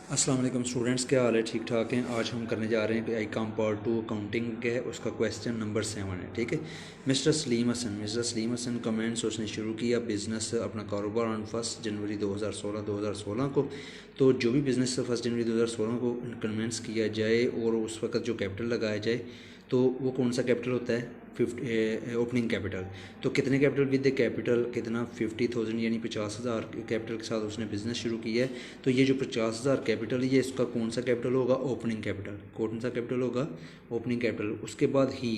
अस्सलाम वालेकुम स्टूडेंट्स, क्या हाल है? ठीक ठाक हैं। आज हम करने जा रहे हैं आई कॉम पार्ट 2 अकाउंटिंग है, उसका क्वेश्चन नंबर 7 है। ठीक है। मिस्टर सलीम हसन कमेंट्स उसने शुरू किया बिज़नेस अपना कारोबार ऑन 1 जनवरी 2016 को। तो जो भी बिज़नेस 1 जनवरी 2016 को कमेंट्स किया जाए और उस वक्त जो कैपिटल लगाया जाए तो वो कौन सा कैपिटल होता है? Opening capital. तो कितने कैपिटल विद द कैपिटल कितना 50,000 यानी 50,000 कैपिटल के साथ उसने बिज़नेस शुरू किया है। तो ये जो 50,000 कैपिटल है ये इसका कौन सा कैपिटल होगा? Opening capital. कौन सा कैपिटल होगा? Opening capital. उसके बाद ही,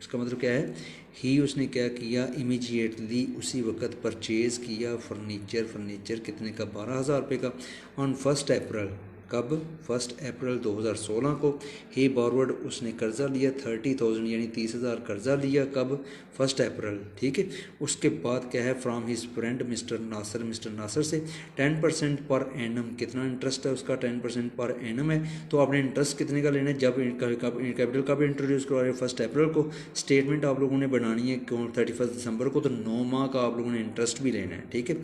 इसका मतलब क्या है? ही उसने क्या किया? इमीजिएटली उसी वक्त परचेज़ किया फर्नीचर कितने का? 12,000 रुपये का ऑन 1 अप्रैल। कब? 1 अप्रैल 2016 को। ही बॉरवर्ड उसने कर्ज़ा लिया 30,000 यानी 30,000 कर्ज़ा लिया। कब? 1 अप्रैल। ठीक है। उसके बाद क्या है? फ्राम हिज फ्रेंड मिस्टर नासर से 10% पर एनम। कितना इंटरेस्ट है उसका? 10% पर एनम है। तो आपने इंटरेस्ट कितने का लेना है? जब कैपिटल कब इंट्रोड्यूस करवा रहे हैं? 1 अप्रैल को। स्टेटमेंट आप लोगों ने बनानी है 31 दिसंबर को, तो 9 माह का आप लोगों ने इंटरेस्ट भी लेना है। ठीक है।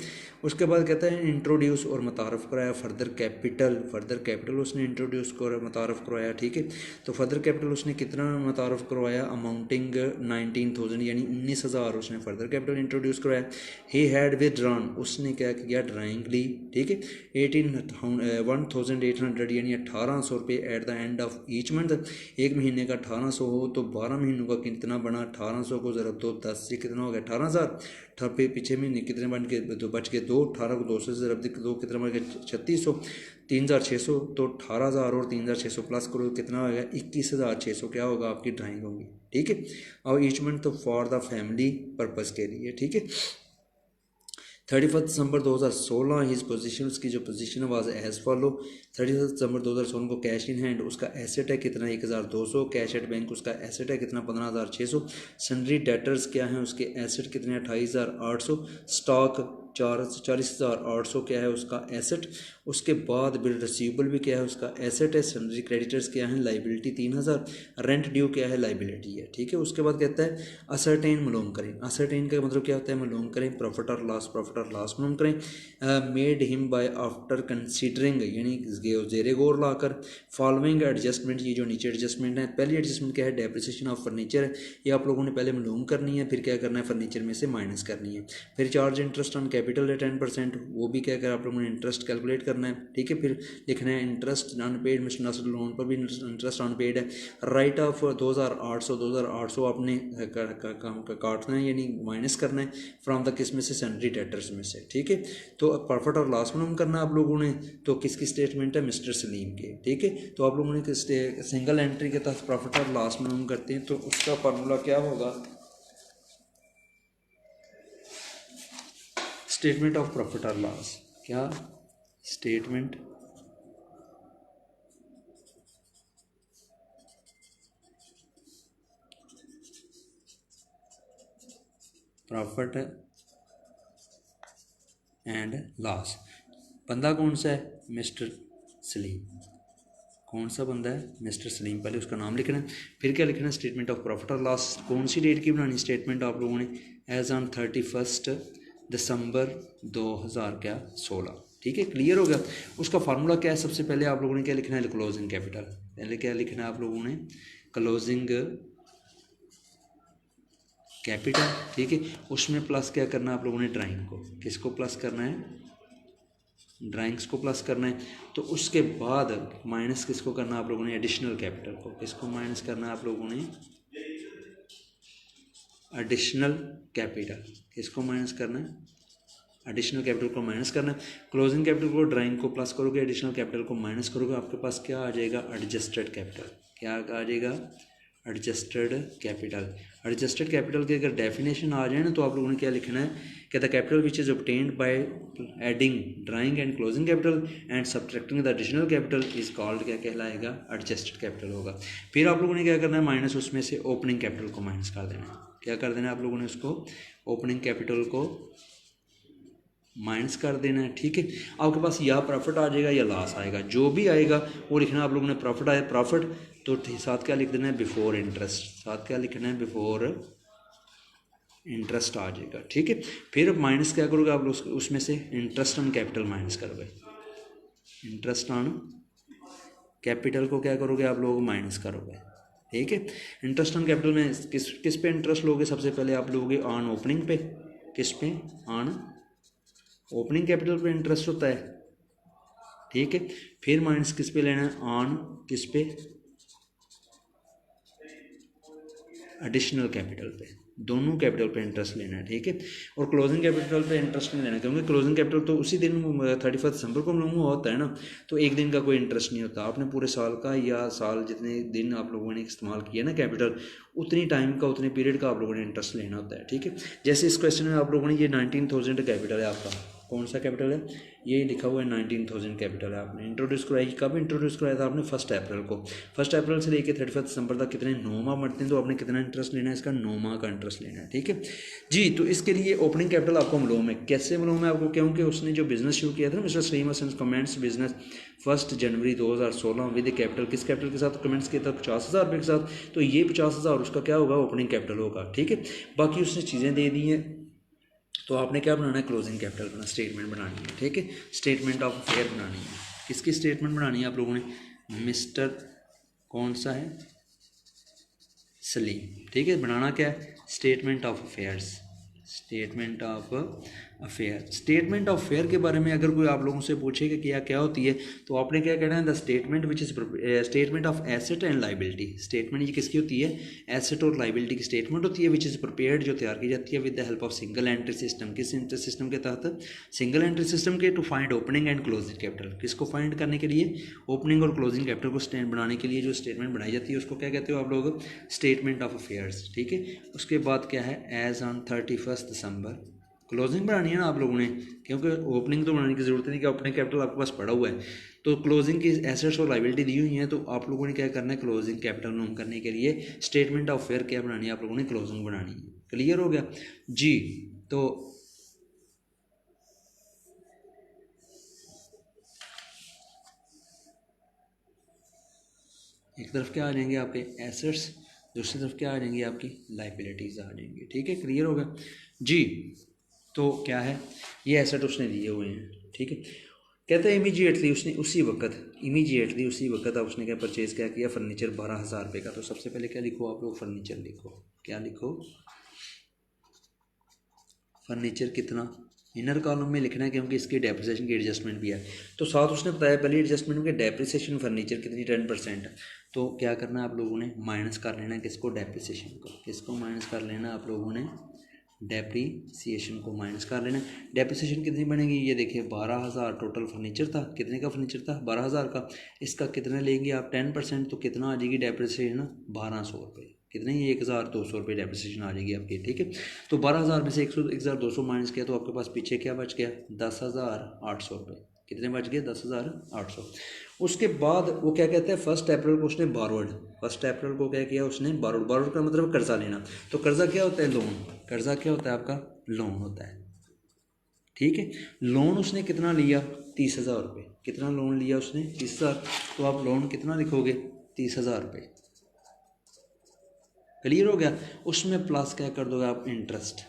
उसके बाद कहता है इंट्रोड्यूस और मुतारफ़ कराया फर्दर कैपिटल उसने इंट्रोड्यूस कर मुतारफ़ करवाया। ठीक है। तो फर्दर कैपिटल उसने कितना मुतारफ़ करवाया? अमाउंटिंग 19,000 यानी 19,000 उसने फर्दर कैपिटल इंट्रोड्यूस करवाया। ही हैड विदड्रॉन, उसने क्या किया? ड्राइंग ली। ठीक है। 1,800 यानी 1,800 रुपये at the end of each month. एक महीने का 1,800 हो तो 12 महीनों का कितना बना? 1,800 को ज़रा तो 10 से कितना हो गया? 18,000। पीछे महीने कितने बन के तो बच के 2, 18 को 2 से ज़रा 2 कितना बन गया? 3600। 3,600 तो 18,000 और 3,600 प्लस करो कितना हो गया? 21,600 क्या होगा? आपकी ड्राइंग होगी। ठीक है। और ईच मंथ तो फॉर द फैमिली पर्पज़ के लिए। ठीक है। 31 दिसंबर 2016 हिज पोजीशन, उसकी जो position was as follow. 31 December 2016 को कैश इन हैंड उसका एसेट है कितना? 1,200। कैश एट बैंक उसका एसेट है कितना? 15,600। सन्ड्री डेटर्स क्या है उसके? एसेट कितने? 28,800। स्टॉक 40,800 क्या है उसका? एसेट। उसके बाद बिल रिसीवेबल भी क्या है उसका? एसेट है। सन्ड्री क्रेडिटर्स क्या है? लाइबिलिटी 3,000। रेंट ड्यू क्या है? लाइबिलिटी है। ठीक है। उसके बाद कहता है असरटेन मालूम करें। असरटेन का मतलब क्या होता है? मालूम करें प्रॉफिट और लॉस मालूम करें। Made him by after considering यानी जेरे गौर लाकर फॉलोइंग एडजस्टमेंट। ये जो नीचे एडजस्टमेंट है, पहली एडजस्टमेंट क्या है? डेप्रिसिएशन ऑफ फर्नीचर है। ये आप लोगों ने पहले मालूम करनी है, फिर क्या करना है? फर्नीचर में से माइनस करनी है। फिर चार्ज इंटरेस्ट ऑन कैपिटल है 10%, वो भी क्या कर आप लोगों ने इंटरेस्ट कैलकुलेट करना है। ठीक है। फिर लिखना है इंटरेस्ट अनपेड, मिस्टर नासर लोन पर भी इंटरेस्ट अनपेड है। राइट ऑफ 2,800 आपने काटना है यानी माइनस करना है फ्रॉम द किस में से? सन्ड्री डेटर्स में से। ठीक है। तो प्रॉफिट और लॉस मालूम करना आप लोगों ने, तो किसकी स्टेटमेंट है? मिस्टर सलीम के। ठीक है। तो आप लोगों ने सिंगल एंट्री के तहत प्रॉफिट और लॉस मालूम करते हैं, तो उसका फार्मूला क्या होगा? स्टेटमेंट ऑफ प्रॉफिट और लॉस। क्या? Statement profit and loss. बंदा कौन सा है? मिस्टर सलीम। कौन सा बंदा है? मिस्टर सलीम। पहले उसका नाम लिखना है, फिर क्या लिखना है? स्टेटमेंट ऑफ प्रॉफिट और लॉस। कौन सी डेट की बनानी स्टेटमेंट आप लोगों ने? As on 31 December 2016। ठीक है। क्लियर हो गया। उसका फार्मूला क्या है? सबसे पहले आप लोगों ने क्या लिखना है? Closing capital. पहले क्या लिखना है आप लोगों ने? Closing capital. ठीक है। उसमें प्लस क्या करना है आप लोगों ने? ड्राइंग को। किसको प्लस करना है? ड्राइंग्स को प्लस करना है। तो उसके बाद माइनस किसको करना है आप लोगों ने? एडिशनल कैपिटल को। किसको माइनस करना है आप लोगों ने? Additional capital. किसको माइनस करना है? एडिशनल कैपिटल को माइनस करना है। क्लोजिंग कैपिटल को ड्राइंग को प्लस करोगे, एडिशनल कैपिटल को माइनस करोगे, आपके पास क्या आ जाएगा? Adjusted capital. क्या आ जाएगा? Adjusted capital. एडजस्टेड कैपिटल की अगर डेफिनेशन आ जाए ना, तो आप लोगों ने क्या लिखना है? कि the capital which is obtained by adding drawing and closing capital and subtracting the additional capital is called, क्या कहलाएगा? एडजस्टेड कैपिटल होगा। फिर आप लोगों ने क्या करना है? माइनस उसमें से ओपनिंग कैपिटल को माइनस कर देना है। क्या कर देना है आप लोगों ने? उसको ओपनिंग कैपिटल को माइनस कर देना है। ठीक है। आपके पास या प्रॉफिट आ जाएगा या लॉस आएगा, जो भी आएगा वो लिखना है आप लोगों ने। प्रॉफिट आए प्रॉफिट, तो साथ क्या लिख देना है? Before interest. साथ क्या लिखना है? बिफोर इंटरेस्ट आ जाएगा। ठीक है। फिर माइनस क्या करोगे आप लोग? उसमें से इंटरेस्ट ऑन कैपिटल माइनस करोगे। इंटरेस्ट ऑन कैपिटल को क्या करोगे आप लोग, माइनस करोगे। ठीक है, इंटरेस्ट ऑन कैपिटल में किस पे इंटरेस्ट लोगे, सबसे पहले आप लोगे ऑन ओपनिंग पे। किस पे, ऑन ओपनिंग कैपिटल पे इंटरेस्ट होता है। ठीक है, फिर माइनस किस पे लेना है, ऑन किस पे, एडिशनल कैपिटल पे। दोनों कैपिटल पे इंटरेस्ट लेना है। ठीक है, और क्लोजिंग कैपिटल पे इंटरेस्ट नहीं लेना, क्योंकि क्लोजिंग कैपिटल तो उसी दिन 31 दिसंबर को हम लोगों को होता है ना, तो एक दिन का कोई इंटरेस्ट नहीं होता। आपने पूरे साल का या साल जितने दिन आप लोगों ने इस्तेमाल किया ना कैपिटल, उतनी टाइम का उतने पीरियड का आप लोगों ने इंटरेस्ट लेना होता है। ठीक है, जैसे इस क्वेश्चन में आप लोगों ने ये 19,000 कैपिटल है आपका, कौन सा कैपिटल है, ये लिखा हुआ है 19,000 कैपिटल है। आपने इंट्रोड्यूस कराई, कब इंट्रोड्यूस कराया था आपने, 1 अप्रैल को। 1 अप्रैल से लेकर 31 दिसंबर तक कितने 9 माह मरते हैं, तो आपने कितना इंटरेस्ट लेना है, इसका 9 माह का इंटरेस्ट लेना है। ठीक है जी, तो इसके लिए ओपनिंग कैपिटल आपको मालूम है, कैसे मालूम है आपको, क्योंकि उसने जो बिजनेस शुरू किया था ना, mister Srinivasan comments business 1 January 2016 with capital, किस कैपिटल के साथ कमेंट्स किया था, 50,000 रुपये के साथ। तो ये 50,000 उसका क्या होगा, ओपनिंग कैपिटल होगा। ठीक है, बाकी उसने चीज़ें दे दी हैं, तो आपने क्या बनाना है, क्लोजिंग कैपिटल बनाना, स्टेटमेंट बनानी है। ठीक है, स्टेटमेंट ऑफ अफेयर बनानी है। किसकी स्टेटमेंट बनानी है आप लोगों ने, मिस्टर कौन सा है, सलीम। ठीक है, बनाना क्या है, statement of affairs, statement of affair. Statement of affair के बारे में अगर कोई आप लोगों से पूछेगा कि क्या होती है, तो आपने क्या कहना है, the statement which is statement of asset and liability. Statement ये किसकी होती है, एसेट और लाइबिलिटी की स्टेटमेंट होती है, विच इज़ प्रिपेयर्ड, जो तैयार की जाती है with the help of single entry system. किस एंट्री सिस्टम के तहत, सिंगल एंट्री सिस्टम के, to find opening and closing capital. किसको फाइंड करने के लिए, ओपनिंग और क्लोजिंग कैपिटल को स्टेट बनाने के लिए जो स्टेटमेंट बनाई जाती है, उसको क्या कहते हो आप लोग, स्टेटमेंट ऑफ अफेयर्स। ठीक है, उसके बाद क्या है, एज ऑन 31 दिसंबर। क्लोजिंग बनानी है ना आप लोगों ने, क्योंकि ओपनिंग तो बनाने की ज़रूरत नहीं कि ओपनिंग कैपिटल आपके पास पड़ा हुआ है, तो क्लोजिंग की एसेट्स और लाइबिलिटी दी हुई हैं, तो आप लोगों ने क्या करना है, क्लोजिंग कैपिटल नोम करने के लिए स्टेटमेंट ऑफ अफेयर क्या बनानी है, आप लोगों ने क्लोजिंग बनानी है। क्लियर हो गया जी। तो एक तरफ क्या आ जाएंगे आपके एसेट्स, दूसरी तरफ क्या आ जाएंगी आपकी लाइबिलिटीज़ आ जाएंगी। ठीक है, क्लियर होगा जी। तो क्या है, ये एसेट उसने दिए हुए हैं। ठीक है, कहते हैं इमीजिएटली उसने उसी वक्त अब उसने क्या परचेज़ क्या किया, फर्नीचर 12,000 रुपये का। तो सबसे पहले क्या लिखो आप लोग, फर्नीचर लिखो। क्या लिखो, फर्नीचर कितना, इनर कॉलम में लिखना है, क्योंकि इसकी डेप्रिसिएशन की एडजस्टमेंट भी है। तो साथ उसने बताया पहली एडजस्टमेंट में डेप्रिसिएशन फर्नीचर कितनी, 10%। तो क्या करना है आप लोगों ने, माइनस कर लेना है किसको, डेप्रिसिएशन को। किसको माइनस कर लेना आप लोगों ने, डेप्रीसिएशन को माइनस कर लेना। डेप्रीसिएशन कितनी बनेगी, ये देखिए 12,000 टोटल फर्नीचर था। कितने का फर्नीचर था, 12,000 का। इसका कितना लेंगे आप, 10%, तो कितना आ जाएगी डेप्रीसिएशन, 1,200 रुपये। कितने, 1,200 रुपये डेप्रीसिएशन आ जाएगी आपकी। ठीक है, तो 12,000 में से 1,200 माइनस किया, तो आपके पास पीछे क्या बच गया, 10,800 रुपये। कितने बच गए, 10,800। उसके बाद वो क्या कहते हैं, 1 अप्रैल को उसने बारोड, 1 अप्रैल को क्या किया उसने, बारोड का मतलब कर्जा लेना। तो कर्जा क्या होता है, लोन। कर्जा क्या होता है आपका, लोन होता है। ठीक है, लोन उसने कितना लिया, 30,000 रुपये। कितना लोन लिया उसने, 30,000। तो आप लोन कितना लिखोगे, 30,000 रुपये। क्लियर हो गया। उसमें प्लस क्या कर दोगे आप, इंटरेस्ट।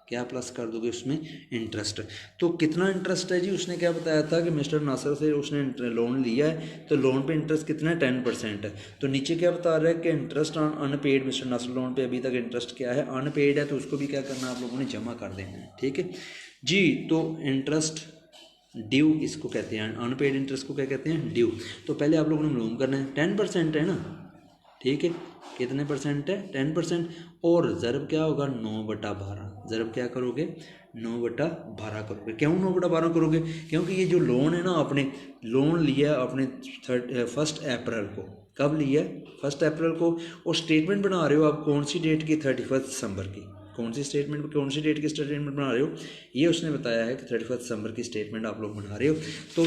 क्या प्लस कर दोगे उसमें, इंटरेस्ट। तो कितना इंटरेस्ट है जी, उसने क्या बताया था कि मिस्टर नासिर से उसने लोन लिया है, तो लोन पे इंटरेस्ट कितना है, 10% है। तो नीचे क्या बता रहा है कि interest on unpaid, mister Nasir loan पे अभी तक इंटरेस्ट क्या है, अनपेड है, तो उसको भी क्या करना है आप लोगों ने, जमा कर देना है। ठीक है जी, तो इंटरेस्ट ड्यू इसको कहते हैं, अनपेड इंटरेस्ट को क्या कहते हैं, ड्यू। तो पहले आप लोगों ने मालूम करना है, 10% है ना। ठीक है, कितने परसेंट है, 10%। और ज़रब क्या होगा, 9/12। ज़रब क्या करोगे, 9/12 करोगे। क्यों 9/12 करोगे, क्योंकि ये जो लोन है ना, आपने लोन लिया अपने 1 अप्रैल को। कब लिया, 1 अप्रैल को। और स्टेटमेंट बना रहे हो आप कौन सी डेट की, 31 दिसंबर की। कौन सी डेट की स्टेटमेंट बना रहे हो, ये उसने बताया है कि 31 दिसंबर की स्टेटमेंट आप लोग बना रहे हो। तो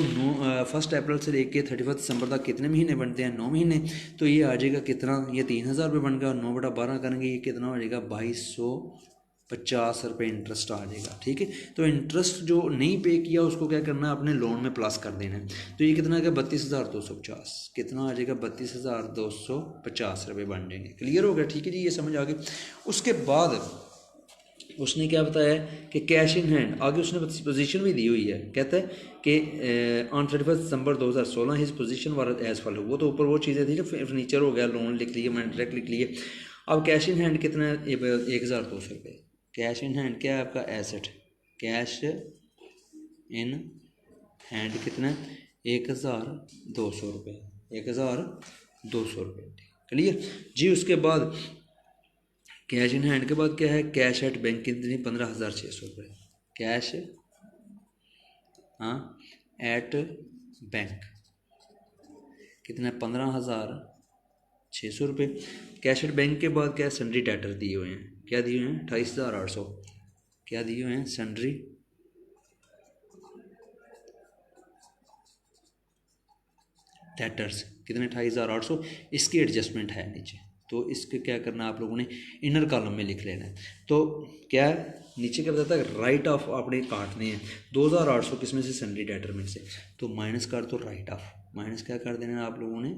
1 अप्रैल से लेके 31 दिसंबर तक कितने महीने बनते हैं, 9 महीने। तो ये आ जाएगा कितना, ये 3,000 रुपये बन गया, और 9/12 करेंगे, ये कितना हो जाएगा, 2,250 रुपये इंटरेस्ट आ जाएगा। ठीक है, तो इंटरेस्ट जो नहीं पे किया उसको क्या करना है, अपने लोन में प्लस कर देना है। तो ये कितना आ गया, 32,250। कितना आ जाएगा, 32,250 रुपये बन जाएंगे। क्लियर हो गया, ठीक है जी, ये समझ आ गई। उसके बाद उसने क्या बताया कि कैश इन हैंड, आगे उसने पोजीशन भी दी हुई है, कहता है कि on 31 December 2016 his position were as follow. वो तो ऊपर वो चीज़ें थी जो फर्नीचर हो गया, लोन लिख लिए, मैंने डायरेक्ट लिख लिए। अब कैश इन हैंड कितना है, 1200 रुपये। कैश इन हैंड क्या है आपका एसेट, कैश इन हैंड कितना है 1200 रुपये, 1200 रुपये। क्लियर जी। उसके बाद कैश इन हैंड के बाद क्या है, कैश एट बैंक कितनी 15,600 रुपये। कैश हाँ एट बैंक कितना 15,600 रुपये। कैश एट बैंक के बाद क्या है, सन्ड्री डेटर दिए हुए हैं, क्या दिए हुए हैं 28,800। क्या दिए हुए हैं, सन्ड्री डेटर्स कितने 28,800। इसकी एडजस्टमेंट है नीचे, तो इसके क्या करना आप लोगों ने इनर कॉलम में लिख लेना है। तो क्या है नीचे क्या बताता है, राइट ऑफ आपने काटने हैं 2,800 किस में से, सन्ड्री डेटर में से, तो माइनस कर दो राइट ऑफ, माइनस क्या कर देना है आप लोगों ने,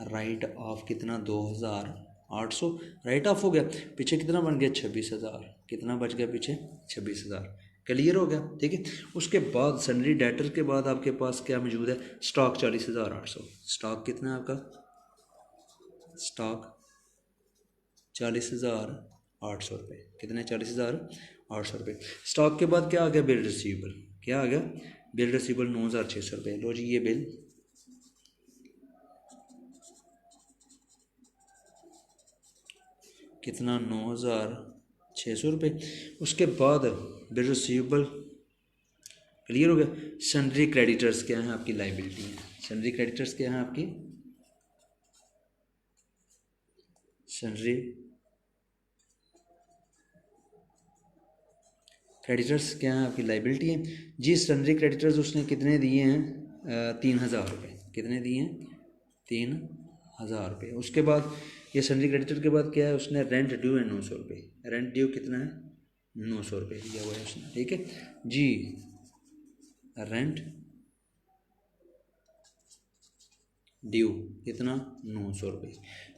राइट ऑफ कितना 2,800 राइट ऑफ हो गया। पीछे कितना बन गया 26,000, कितना बच गया पीछे 26,000। क्लियर हो गया, ठीक है। उसके बाद सन्ड्री डेटर के बाद आपके पास क्या मौजूद है, स्टॉक 40,800। स्टॉक कितना है आपका, स्टॉक 40,800 रुपये, कितने 40,800 रुपये। स्टॉक के बाद क्या आ गया, बिल रिसीवेबल, क्या आ गया, बिल रिसीवेबल 9,600 रुपये। लो जी ये बिल कितना 9,600 रुपये। उसके बाद बिल रिसीवेबल क्लियर हो गया। सन्ड्री क्रेडिटर्स क्या है आपकी, लाइबिलिटी है। सन्ड्री क्रेडिटर्स क्या है आपकी, सन्ड्री क्रेडिटर्स क्या है आपकी, लाइबिलिटी है जी। सन्ड्री क्रेडिटर्स उसने कितने दिए हैं, 3,000 रुपये। कितने दिए हैं, 3,000 रुपये। उसके बाद ये सन्ड्री क्रेडिटर के बाद क्या है, उसने रेंट ड्यू है 900 रुपये। रेंट ड्यू कितना है, 900 रुपये दिया हुआ है उसने, ठीक है जी। रेंट ड्यू कितना 900 रुपये।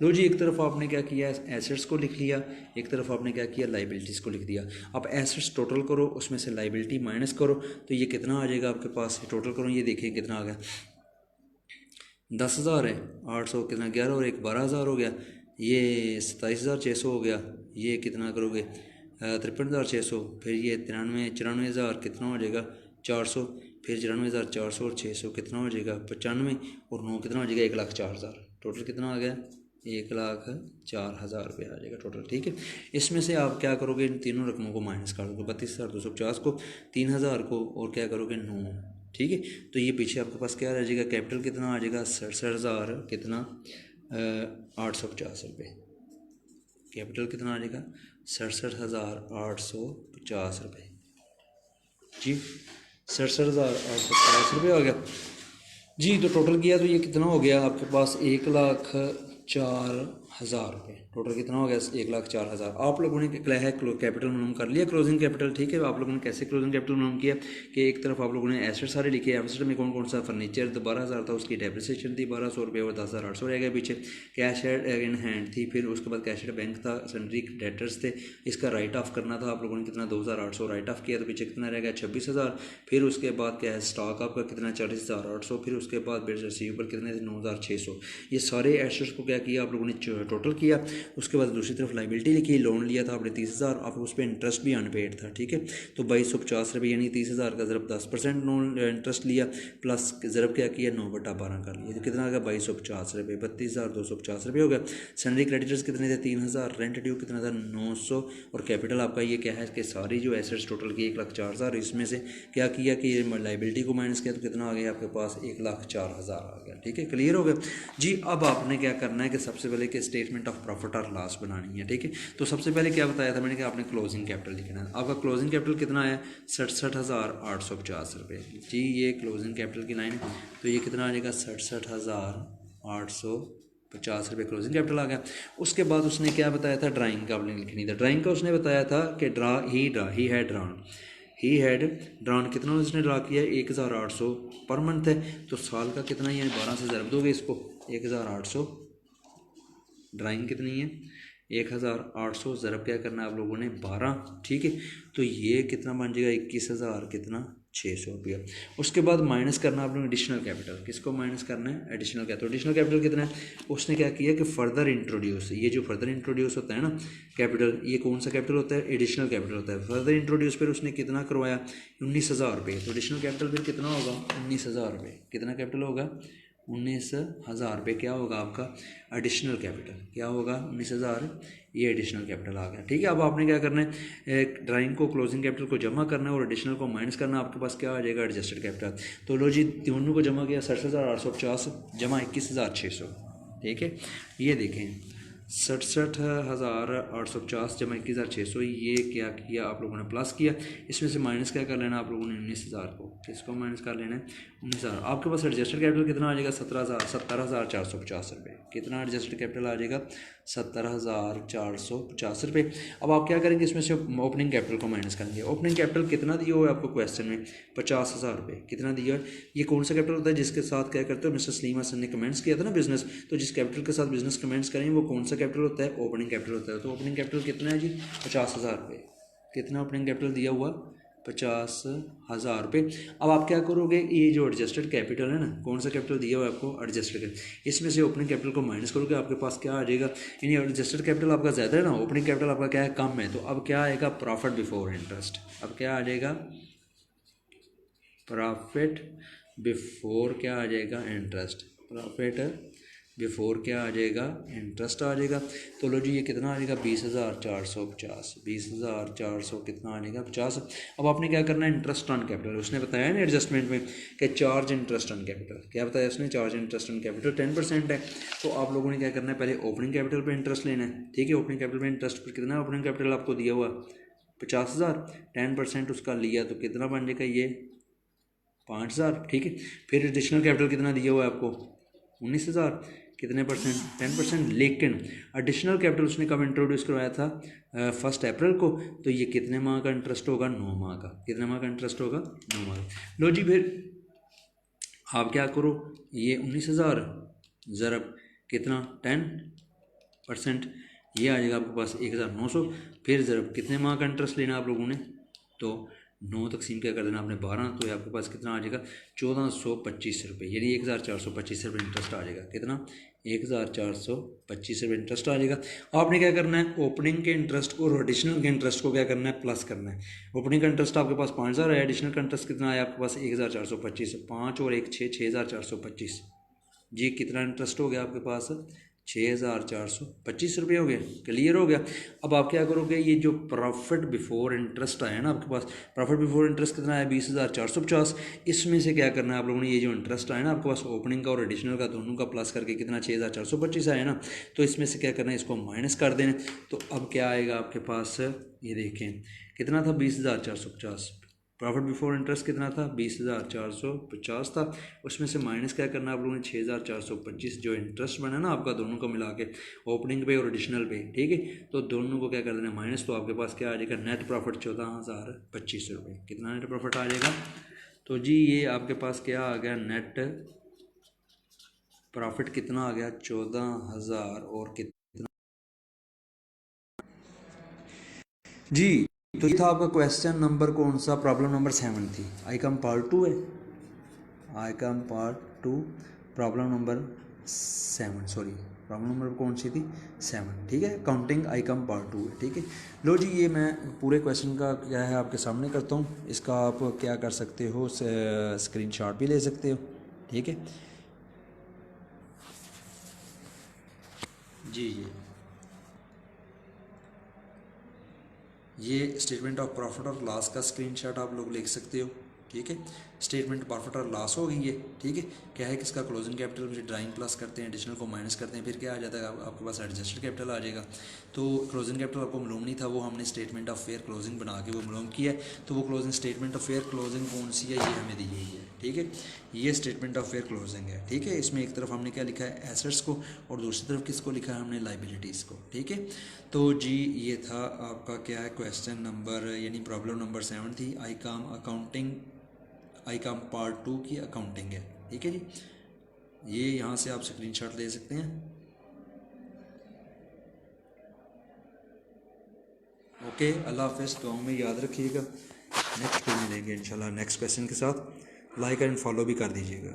लो जी, एक तरफ आपने क्या किया, एसेट्स को लिख लिया, एक तरफ आपने क्या किया, लाइबिलिटीज़ को लिख दिया। अब एसेट्स टोटल करो, उसमें से लाइबिलिटी माइनस करो, तो ये कितना आ जाएगा आपके पास, टोटल करो, ये देखिए कितना आ गया, 10,000 है, 800 कितना 11 और 1 12,000 हो गया, ये 27,600 हो गया, ये कितना करोगे 53,600, फिर ये 94,000 कितना हो जाएगा 400, फिर 94,400 और 600 कितना हो जाएगा 95 और 9 कितना हो जाएगा 1,04,000। टोटल कितना आ गया 1,04,000 रुपये आ जाएगा टोटल, ठीक है। इसमें से आप क्या करोगे, इन तीनों रकमों को माइनस कर दोगे, 32,250 को, 3,000 को, और क्या करोगे 9, ठीक है। तो ये पीछे आपके पास क्या रह जाएगा, कैपिटल कितना आ जाएगा 67,000 कितना 850 रुपये। कैपिटल कितना आ जाएगा 67,850 रुपये जी, 67,850 रुपये हो गया जी। तो टोटल किया तो ये कितना हो गया आपके पास 1,04,000 रुपये। टोटल कितना हो गया 1,04,000। आप लोगों ने क्या है कैपिटल मालूम कर लिया, क्लोजिंग कैपिटल, ठीक है। आप लोगों ने कैसे क्लोजिंग कैपिटल मालूम किया कि एक तरफ आप लोगों ने एसेट सारे लिखे, एसेट में कौन कौन सा, फर्नीचर 12,000 था, उसकी डेप्रिसिएशन थी 1,200 रुपये और 10,800 रह गया पीछे। कैश इन हैंड थी, फिर उसके बाद कैश बैंक था, सन्ड्री डेटर्स थे, इसका राइट ऑफ करना था आप लोगों ने कितना 2,800 राइट ऑफ किया, तो पीछे कितना रह गया 26,000। फिर उसके बाद क्या है स्टॉक आपका कितना 40,800, फिर उसके बाद बिल रिसीवेबल कितने थे 9,600। ये सारे एसेट्स को क्या किया आप लोगों ने टोटल किया। उसके बाद दूसरी तरफ लाइबिलिटी लिखी, लोन लिया था आपने 30,000, आप उस पर इंटरेस्ट भी अनपेड था, ठीक है। तो 2,250 रुपये यानी 30,000 का ज़रब 10% लोन इंटरेस्ट लिया, प्लस ज़रब क्या किया 9/12 कर लिया, तो कितना आ गया 2,250 रुपये, 32,250 रुपये हो गया। सन्ड्री क्रेडिटर्स कितने थे 3,000, रेंट ड्यू कितना था 900, और कैपिटल आपका ये क्या है कि सारी जो एसेट्स टोटल की 1,04,000, इसमें से क्या किया कि लाइबिलिटी को माइनस किया, तो कितना आ गया आपके पास 1,04,000 आ गया, ठीक है। क्लियर हो गया जी। अब आपने क्या करना है कि सबसे पहले कि स्टेटमेंट ऑफ प्रॉफिट और लॉस बनानी है, ठीक है। तो सबसे पहले क्या बताया था मैंने कि आपने क्लोजिंग कैपिटल लिखना है। आपका क्लोजिंग कैपिटल कितना है 67,850 रुपये जी, ये क्लोजिंग कैपिटल की लाइन है, तो ये कितना आ जाएगा 67,850 रुपये क्लोजिंग कैपिटल आ गया। उसके बाद उसने क्या बताया था, ड्राइंग का आपने लिखनी था। ड्राइंग का उसने बताया था कि ही हैड ड्रॉन कितना उसने ड्रा किया 1,800 पर मंथ है, तो साल का कितना, यानी 12 से ज़रब दोगे इसको 1,800, ड्राइंग कितनी है 1800 ज़रब क्या करना है आप लोगों ने 12, ठीक है। तो ये कितना बन जाएगा 21,000 कितना 600 रुपया। उसके बाद माइनस करना आप लोगों ने एडिशनल कैपिटल, किसको माइनस करना है एडिशनल कैपिटल। एडिशनल कैपिटल कितना है, उसने क्या किया कि फर्दर इंट्रोड्यूस, ये जो फर्दर इंट्रोड्यूस होता है ना कैपिटल, ये कौन सा कैपिटल होता है एडिशनल कैपिटल होता है। फर्दर इंट्रोड्यूस फिर उसने कितना करवाया 19,000 रुपये। तो एडिशनल कैपिटल फिर कितना होगा 19,000 रुपये। कितना कैपिटल होगा 19,000 रुपये। क्या होगा आपका एडिशनल कैपिटल, क्या होगा 19,000, ये एडिशनल कैपिटल आ गया, ठीक है। अब आपने क्या करना है ड्राइंग को क्लोजिंग कैपिटल को जमा करना है और एडिशनल को माइनस करना है। आपके पास क्या आ जाएगा एडजस्टेड कैपिटल। तो लो जी दोनों को जमा किया 67,850 जमा 21,600, ठीक है। ये देखें 67,850 जमा 21,600, ये क्या किया आप लोगों ने प्लस किया, इसमें से माइनस क्या कर लेना आप लोगों ने 19,000 को, किसको माइनस कर लेना है 19,000। आपके पास एडजस्टेड कैपिटल कितना आ जाएगा 70,450 रुपये। कितना एडजस्टेड कैपिटल आ जाएगा 70,450 रुपये। अब आप क्या करेंगे इसमें से ओपनिंग कैपिटल को माइनस करेंगे। ओपनिंग कैपिटल कितना दिया हुआ है आपको क्वेश्चन में 50,000 रुपये। कितना दिया है, ये कौन सा कैपिटल होता है जिसके साथ क्या करते हो मिस्टर सलीम हसन ने कमेंट्स किया था ना बिजनेस, तो जिस कैपिटल के साथ बिजनेस कमेंट्स करेंगे वो कौन सा कैपिटल होता है ओपनिंग कैपिटल होता है। तो ओपनिंग कैपिटल कितना है जी 50,000 रुपये। कितना ओपनिंग कैपिटल दिया हुआ 50,000 रुपये। अब आप क्या करोगे ये जो एडजस्टेड कैपिटल है ना, कौन सा कैपिटल दिया हुआ है आपको एडजस्टेड, इसमें से ओपनिंग कैपिटल को माइनस करोगे आपके पास क्या आ जाएगा, यानी एडजस्टेड कैपिटल आपका ज़्यादा है ना, ओपनिंग कैपिटल आपका क्या है कम है। तो अब क्या आएगा प्रॉफिट बिफोर इंटरेस्ट। अब क्या आ जाएगा प्रॉफिट बिफोर क्या आ जाएगा इंटरेस्ट, प्रॉफिट बिफोर क्या आ जाएगा इंटरेस्ट आ जाएगा। तो लो जी ये कितना आ जाएगा 20,450, 20,400 कितना आ जाएगा 50। अब आपने क्या करना है इंटरेस्ट ऑन कैपिटल, उसने बताया ना एडजस्टमेंट में कि चार्ज इंटरेस्ट ऑन कैपिटल, क्या बताया उसने चार्ज इंटरेस्ट ऑन कैपिटल 10% है। तो आप लोगों ने क्या करना है पहले ओपनिंग कैपिटल पर इंटरेस्ट लेना है, ठीक है। ओपनिंग कैपिटल पर इंटरेस्ट पर कितना है ओपनिंग कैपिटल आपको दिया हुआ 50,000, 10% उसका लिया तो कितना बन जाएगा ये 5,000, ठीक है। फिर एडिशनल कैपिटल कितना दिया हुआ है आपको 19,000, कितने परसेंट 10%। लेकिन एडिशनल कैपिटल उसने कब इंट्रोड्यूस करवाया था 1 अप्रैल को। तो ये कितने माह का इंटरेस्ट होगा 9 माह का। कितने माह का इंटरेस्ट होगा 9 माह का। लो जी फिर आप क्या करो ये 19,000 ज़रब कितना 10%, ये आ जाएगा आपके पास 1,900। फिर ज़रब कितने माह का इंटरेस्ट लेना आप लोगों ने, तो 9 तकसीम क्या कर देना आपने 12, तो ये आपके पास कितना आ जाएगा 1,425 रुपये, यानी 1,425 रुपये इंटरेस्ट आ जाएगा। कितना 1,425 रुपये इंटरेस्ट आ जाएगा। आपने क्या करना है ओपनिंग के इंटरेस्ट और एडिशनल के इंटरेस्ट को क्या करना है प्लस करना है। ओपनिंग का इंटरेस्ट आपके पास 5,000 है, एडिशनल का इंटरेस्ट कितना आया आपके पास 1,425, 5 और 1 6, 6,425 जी। कितना इंटरेस्ट हो गया आपके पास 6,425 रुपये हो गए। क्लियर हो गया। अब आप क्या करोगे ये जो प्रॉफिट बिफोर इंटरेस्ट आया ना आपके पास, प्रॉफिट बिफोर इंटरेस्ट कितना आया 20,450, इसमें से क्या करना है आप लोगों ने ये जो इंटरेस्ट आया ना आपके पास ओपनिंग का और एडिशनल का दोनों का प्लस करके कितना 6,425 आया ना, तो इसमें से क्या करना है इसको माइनस कर देना। तो अब क्या आएगा आपके पास ये देखें कितना था 20,450, प्रॉफिट बिफोर इंटरेस्ट कितना था 20,450 था, उसमें से माइनस क्या करना आप लोगों ने 6,425 जो इंटरेस्ट बना ना आपका दोनों को मिला के ओपनिंग पे और एडिशनल पे, ठीक है। तो दोनों को क्या कर देना माइनस, तो आपके पास क्या आ जाएगा नेट प्रॉफिट 14,025 रुपये। कितना नेट प्रॉफिट आ जाएगा, तो जी ये आपके पास क्या आ गया नेट प्रॉफिट कितना आ गया 14,000 और कितना जी। तो ये था आपका क्वेश्चन नंबर कौन सा, प्रॉब्लम नंबर 7 थी। आई कम पार्ट 2 है, I come part 2 problem number 7, sorry problem number कौन सी थी 7, ठीक है। काउंटिंग आई कम पार्ट 2 है, ठीक है। लो जी ये मैं पूरे क्वेश्चन का क्या है आपके सामने करता हूँ, इसका आप क्या कर सकते हो स्क्रीनशॉट भी ले सकते हो, ठीक है जी। ये स्टेटमेंट ऑफ प्रॉफिट और लॉस का स्क्रीनशॉट आप लोग लिख सकते हो, ठीक है। स्टेटमेंट प्रॉफिट और लॉस हो गई है, ठीक है। क्या है किसका क्लोजिंग कैपिटल में ड्राइंग प्लस करते हैं एडिशनल को माइनस करते हैं, फिर क्या आ जाता है आपके पास एडजस्टेड कैपिटल आ जाएगा। तो क्लोजिंग कैपिटल आपको मालूम नहीं था, वो हमने स्टेटमेंट ऑफ फेयर क्लोजिंग बना के वो मालूम किया है। तो वो closing statement of fair closing कौन सी है ये हमें दी गई है, ठीक है। ये स्टेटमेंट ऑफ फेयर क्लोजिंग है, ठीक है। इसमें एक तरफ हमने क्या लिखा है एसेट्स को और दूसरी तरफ किसको लिखा है हमने लाइबिलिटीज़ को, ठीक है। तो जी ये था आपका क्या है क्वेश्चन नंबर यानी प्रॉब्लम नंबर 7 थी। आई काम अकाउंटिंग आई काम पार्ट 2 की अकाउंटिंग है, ठीक है जी। ये यहाँ से आप स्क्रीनशॉट ले सकते हैं। ओके, अल्लाह हाफ़िज़, दुआओं में याद रखिएगा। नेक्स्ट पे मिलेंगे इंशाल्लाह नेक्स्ट क्वेश्चन के साथ। लाइक एंड फॉलो भी कर दीजिएगा।